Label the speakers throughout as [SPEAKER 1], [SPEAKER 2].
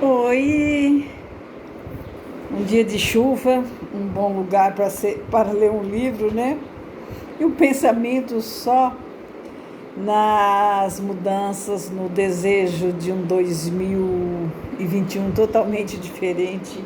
[SPEAKER 1] Oi, um dia de chuva, um bom lugar para ler um livro, né? E o pensamento só nas mudanças, no desejo de um 2021 totalmente diferente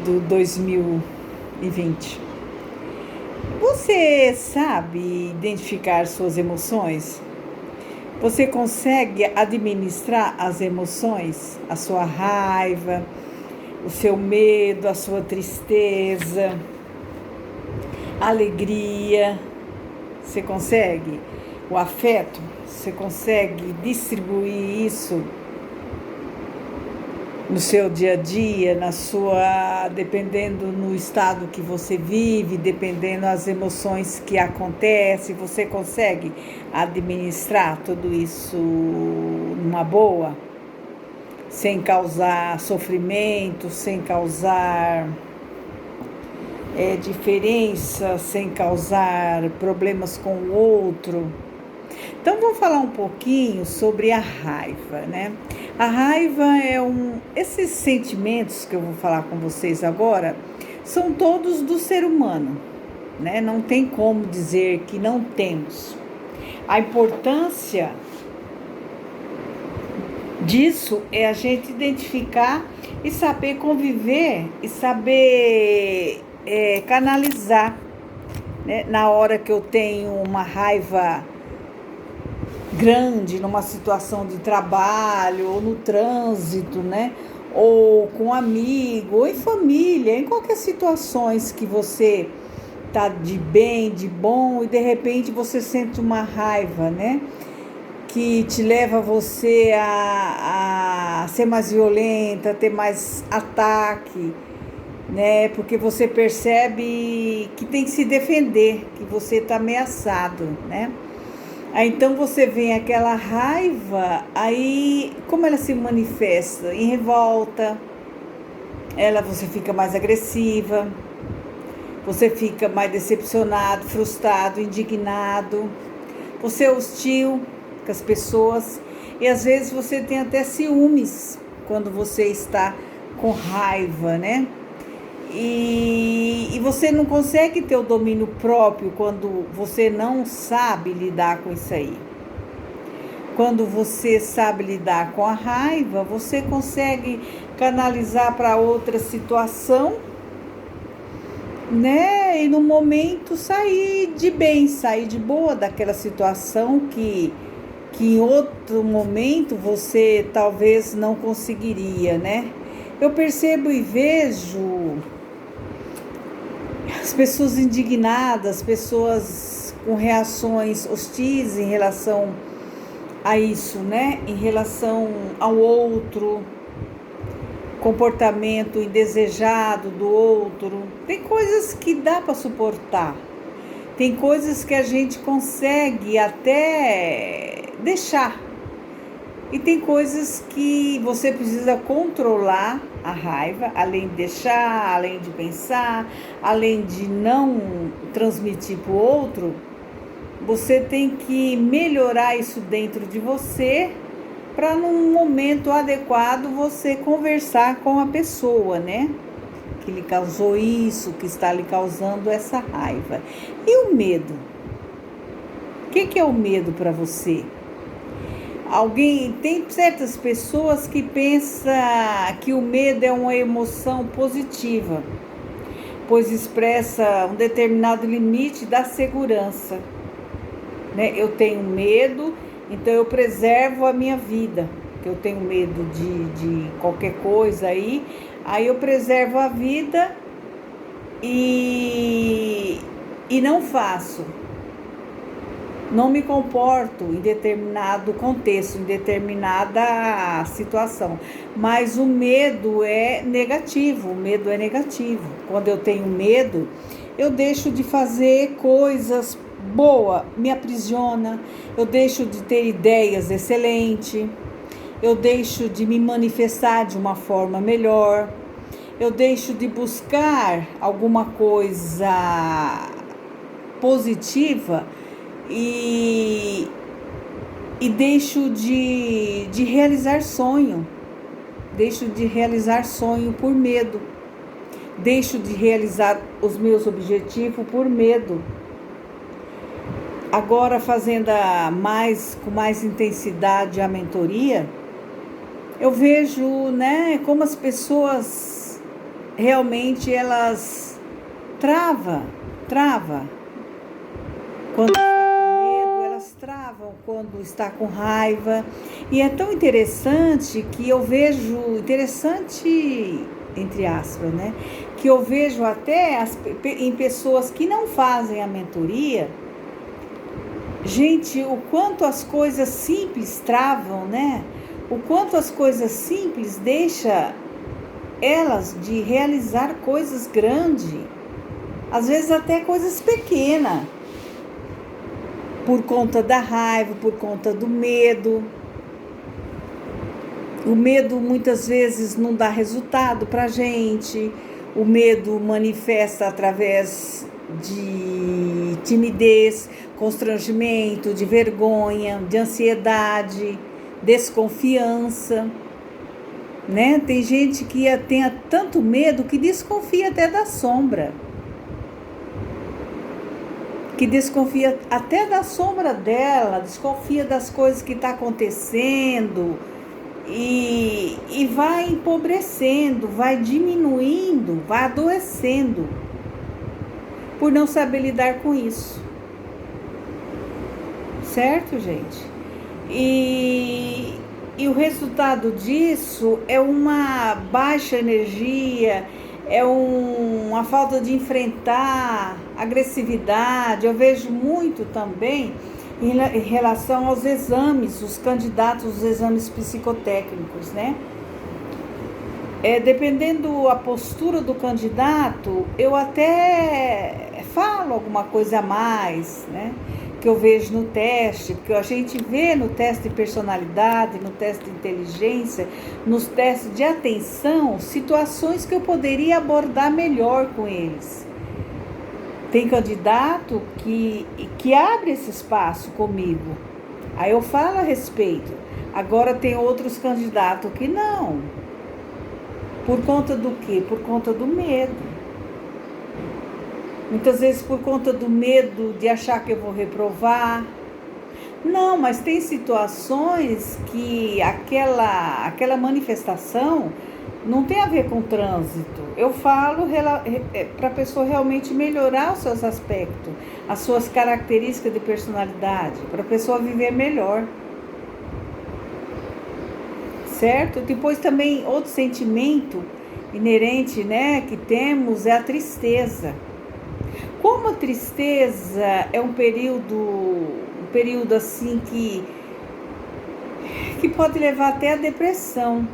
[SPEAKER 1] do 2020. Você sabe identificar suas emoções? Você consegue administrar as emoções, a sua raiva, o seu medo, a sua tristeza, a alegria? Você consegue? O afeto? Você consegue distribuir isso no seu dia a dia, dependendo no estado que você vive, dependendo das emoções que acontecem, você consegue administrar tudo isso numa boa, sem causar sofrimento, sem causar diferença, sem causar problemas com o outro. Então, vamos falar um pouquinho sobre a raiva, né? A raiva esses sentimentos que eu vou falar com vocês agora são todos do ser humano, né? Não tem como dizer que não temos. A importância disso é a gente identificar e saber conviver e saber canalizar, né? Na hora que eu tenho uma raiva grande, numa situação de trabalho, ou no trânsito, né? Ou com um amigo, ou em família, em qualquer situações que você tá de bem, de bom, e de repente você sente uma raiva, né? Que te leva você a ser mais violenta, a ter mais ataque, né? Porque você percebe que tem que se defender, que você está ameaçado, né? Aí então você vem aquela raiva, aí como ela se manifesta? Em revolta, você fica mais agressiva, você fica mais decepcionado, frustrado, indignado, você é hostil com as pessoas e às vezes você tem até ciúmes quando você está com raiva, né? E você não consegue ter o domínio próprio quando você não sabe lidar com isso aí. Quando você sabe lidar com a raiva, você consegue canalizar para outra situação, né? E no momento sair de bem, sair de boa daquela situação que em outro momento você talvez não conseguiria, né? Eu percebo e vejo as pessoas indignadas, pessoas com reações hostis em relação a isso, né? Em relação ao outro, comportamento indesejado do outro. Tem coisas que dá para suportar, tem coisas que a gente consegue até deixar. E tem coisas que você precisa controlar a raiva, além de deixar, além de pensar, além de não transmitir para o outro. Você tem que melhorar isso dentro de você para num momento adequado você conversar com a pessoa, né? Que lhe causou isso, que está lhe causando essa raiva. E o medo? O que é o medo para você? Tem certas pessoas que pensam que o medo é uma emoção positiva, pois expressa um determinado limite da segurança, né? Eu tenho medo, então eu preservo a minha vida, eu tenho medo de qualquer coisa aí eu preservo a vida e não faço. Não me comporto em determinado contexto, em determinada situação. Mas o medo é negativo, Quando eu tenho medo, eu deixo de fazer coisas boas, me aprisiona, eu deixo de ter ideias excelentes, eu deixo de me manifestar de uma forma melhor, eu deixo de buscar alguma coisa positiva e deixo de realizar sonho, deixo de realizar sonho por medo, deixo de realizar os meus objetivos por medo. Agora, fazendo com mais intensidade a mentoria, eu vejo, né, como as pessoas realmente elas travam. Quando está com medo, elas travam quando está com raiva. E é tão interessante que eu vejo, interessante entre aspas, né, que eu vejo até em pessoas que não fazem a mentoria, gente, o quanto as coisas simples travam, né? O quanto as coisas simples deixam elas de realizar coisas grandes, às vezes até coisas pequenas, por conta da raiva, por conta do medo. O medo muitas vezes não dá resultado pra gente, o medo manifesta através de timidez, constrangimento, de vergonha, de ansiedade, desconfiança, né? Tem gente que tem tanto medo que desconfia até da sombra, que desconfia até da sombra dela, desconfia das coisas que estão acontecendo e vai empobrecendo, vai diminuindo, vai adoecendo por não saber lidar com isso. Certo, gente? E o resultado disso é uma baixa energia, é uma falta de enfrentar agressividade. Eu vejo muito também em relação aos exames, os candidatos aos exames psicotécnicos, né? Dependendo a postura do candidato, eu até falo alguma coisa a mais, né? Que eu vejo no teste, porque a gente vê no teste de personalidade, no teste de inteligência, nos testes de atenção, situações que eu poderia abordar melhor com eles. Tem candidato que abre esse espaço comigo, aí eu falo a respeito. Agora tem outros candidatos que não. Por conta do quê? Por conta do medo. Muitas vezes por conta do medo de achar que eu vou reprovar. Não, mas tem situações que aquela manifestação não tem a ver com trânsito. Eu falo para a pessoa realmente melhorar os seus aspectos, as suas características de personalidade, para a pessoa viver melhor. Certo? Depois também outro sentimento inerente, né, que temos é a tristeza. Como a tristeza é um período assim que pode levar até a depressão.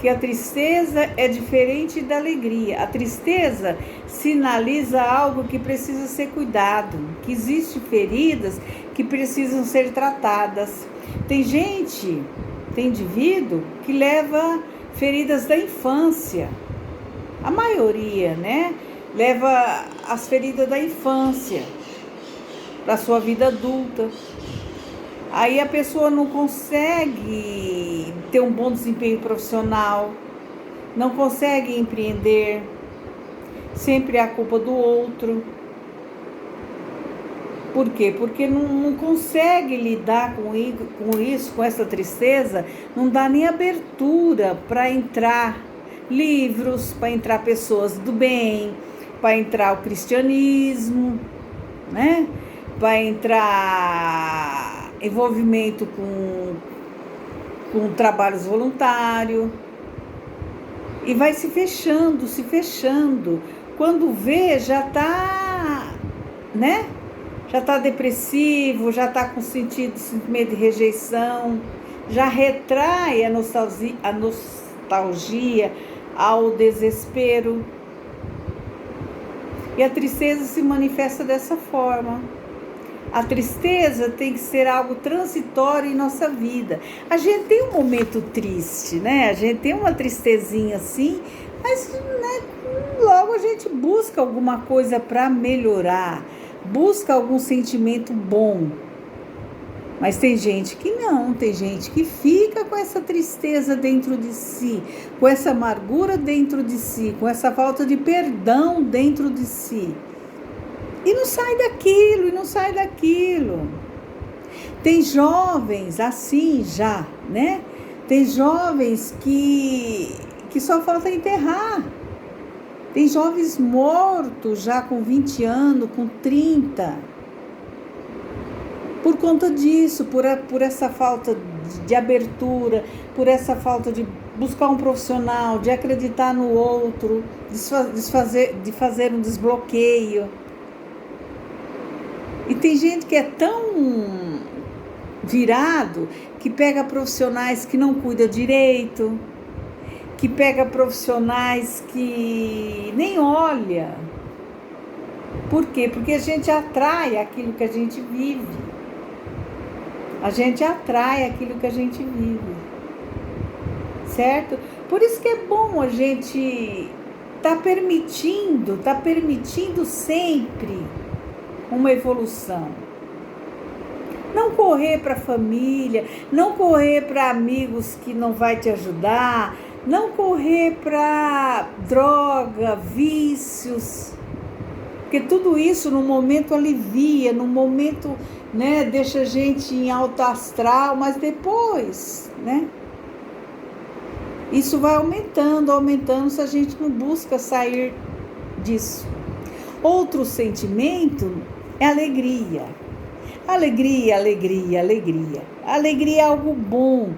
[SPEAKER 1] Que a tristeza é diferente da alegria. A tristeza sinaliza algo que precisa ser cuidado, que existem feridas que precisam ser tratadas. Tem indivíduo que leva feridas da infância. A maioria, né, leva as feridas da infância para a sua vida adulta. Aí a pessoa não consegue ter um bom desempenho profissional, não consegue empreender, sempre é a culpa do outro. Por quê? Porque não consegue lidar com isso, com essa tristeza, não dá nem abertura para entrar livros, para entrar pessoas do bem, para entrar o cristianismo, né? Para entrar envolvimento com trabalhos voluntários, e vai se fechando. Quando vê, já está, né? Já está depressivo, já está com sentimento de rejeição, já retrai a nostalgia ao desespero. E a tristeza se manifesta dessa forma. A tristeza tem que ser algo transitório em nossa vida. A gente tem um momento triste, né? A gente tem uma tristezinha assim, mas né, logo a gente busca alguma coisa para melhorar, busca algum sentimento bom. Mas tem gente que não, tem gente que fica com essa tristeza dentro de si, com essa amargura dentro de si, com essa falta de perdão dentro de si. E não sai daquilo, e não sai daquilo. Tem jovens assim já, né? Tem jovens que só falta enterrar. Tem jovens mortos já com 20 anos, com 30. Por conta disso, por essa falta de abertura, por essa falta de buscar um profissional, de acreditar no outro, de fazer um desbloqueio. E tem gente que é tão virado que pega profissionais que não cuidam direito, que pega profissionais que nem olha. Por quê? Porque a gente atrai aquilo que a gente vive. A gente atrai aquilo que a gente vive. Certo? Por isso que é bom a gente tá permitindo sempre uma evolução. Não correr para a família, não correr para amigos que não vai te ajudar, não correr para droga, vícios, porque tudo isso no momento alivia, no momento, né, deixa a gente em alto astral, mas depois, né, isso vai aumentando se a gente não busca sair disso. Outro sentimento é alegria. Alegria. Alegria é algo bom.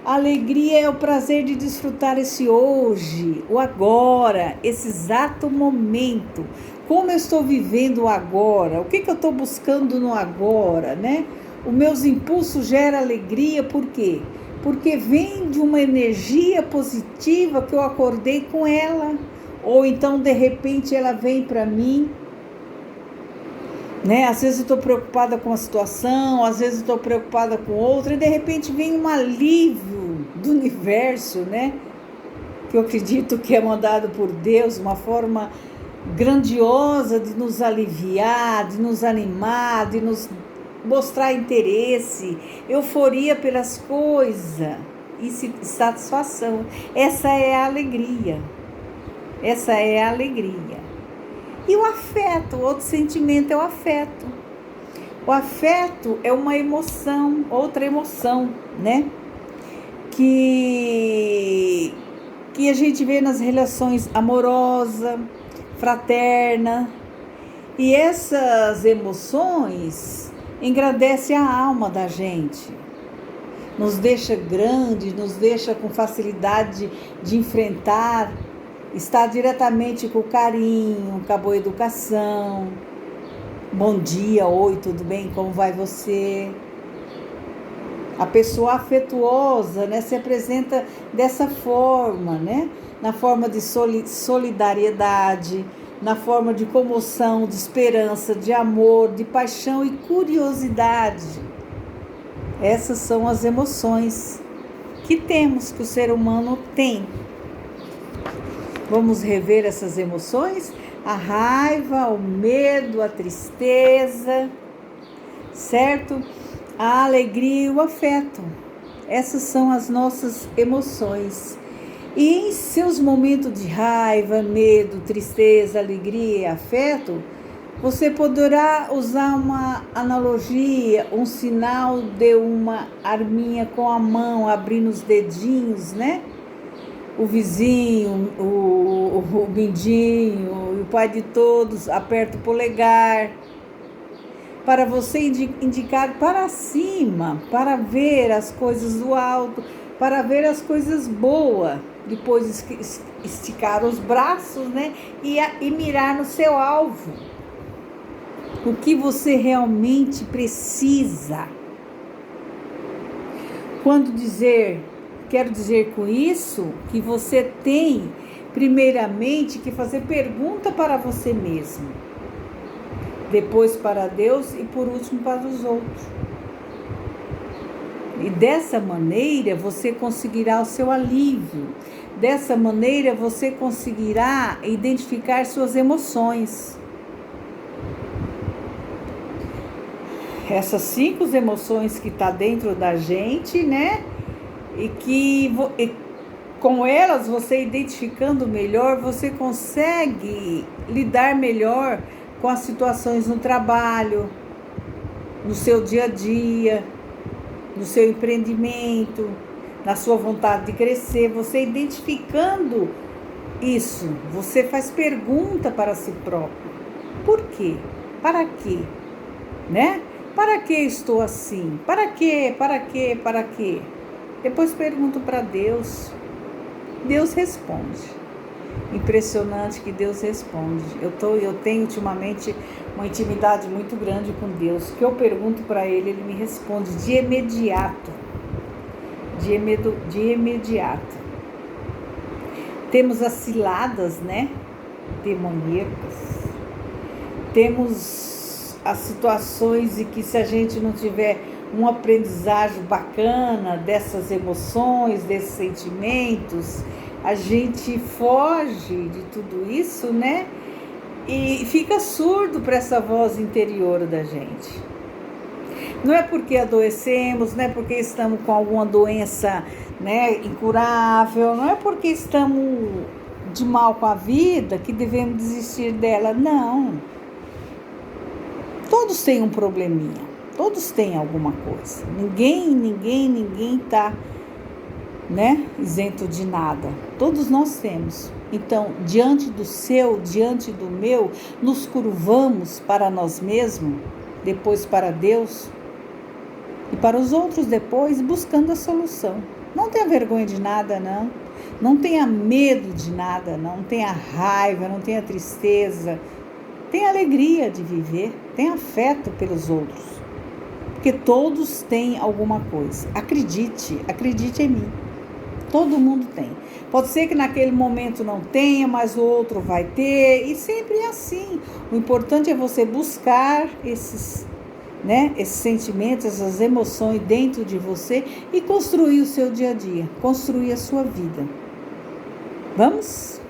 [SPEAKER 1] Alegria é o prazer de desfrutar esse hoje, o agora, esse exato momento. Como eu estou vivendo o agora? O que eu estou buscando no agora, né? Os meus impulsos geram alegria, por quê? Porque vem de uma energia positiva que eu acordei com ela. Ou então, de repente, ela vem para mim. Né? Às vezes eu estou preocupada com a situação, às vezes eu estou preocupada com outra, e de repente vem um alívio do universo, né? Que eu acredito que é mandado por Deus, uma forma grandiosa de nos aliviar, de nos animar, de nos mostrar interesse, euforia pelas coisas e satisfação. Essa é a alegria. Essa é a alegria. E o afeto, outro sentimento é o afeto. O afeto é uma emoção, outra emoção, né? Que a gente vê nas relações amorosas, fraterna. E essas emoções engrandecem a alma da gente. Nos deixa grande, nos deixa com facilidade de enfrentar. Está diretamente com carinho, com a boa educação. Bom dia, oi, tudo bem? Como vai você? A pessoa afetuosa, né, se apresenta dessa forma, né? Na forma de solidariedade, na forma de comoção, de esperança, de amor, de paixão e curiosidade. Essas são as emoções que temos, que o ser humano tem. Vamos rever essas emoções? A raiva, o medo, a tristeza, certo? A alegria e o afeto. Essas são as nossas emoções. E em seus momentos de raiva, medo, tristeza, alegria e afeto, você poderá usar uma analogia, um sinal de uma arminha com a mão, abrindo os dedinhos, né? O vizinho, o mindinho, o pai de todos, aperta o polegar, para você indicar para cima, para ver as coisas do alto, para ver as coisas boas, depois esticar os braços, né? E mirar no seu alvo, o que você realmente precisa. Quero dizer com isso que você tem, primeiramente, que fazer pergunta para você mesmo, depois para Deus e por último para os outros. E dessa maneira você conseguirá o seu alívio, dessa maneira você conseguirá identificar suas emoções. essas 5 emoções que tá dentro da gente, né? E que com elas, você identificando melhor, você consegue lidar melhor com as situações no trabalho, no seu dia a dia, no seu empreendimento, na sua vontade de crescer. Você identificando isso, você faz pergunta para si próprio. Por quê? Para quê? Né? Para que estou assim? Para quê? Para quê? Para quê? Depois pergunto para Deus. Deus responde. Impressionante que Deus responde. Eu tenho ultimamente uma intimidade muito grande com Deus. Que eu pergunto para Ele me responde de imediato. De imediato. Temos as ciladas, né? Demoníacas. Temos as situações em que, se a gente não tiver um aprendizagem bacana dessas emoções, desses sentimentos, a gente foge de tudo isso, né? E fica surdo para essa voz interior da gente. Não é porque adoecemos, não é porque estamos com alguma doença, né, incurável, não é porque estamos de mal com a vida que devemos desistir dela, não. Todos têm um probleminha, todos têm alguma coisa. Ninguém está, né, isento de nada. Todos nós temos. Então, diante do seu, diante do meu, nos curvamos para nós mesmos, depois para Deus e para os outros depois, buscando a solução. Não tenha vergonha de nada, não. Não tenha medo de nada, não. Não tenha raiva, não tenha tristeza. Tenha alegria de viver, tenha afeto pelos outros. Porque todos têm alguma coisa. Acredite em mim. Todo mundo tem. Pode ser que naquele momento não tenha, mas o outro vai ter. E sempre é assim. O importante é você buscar esses sentimentos, essas emoções dentro de você e construir o seu dia a dia. Construir a sua vida. Vamos?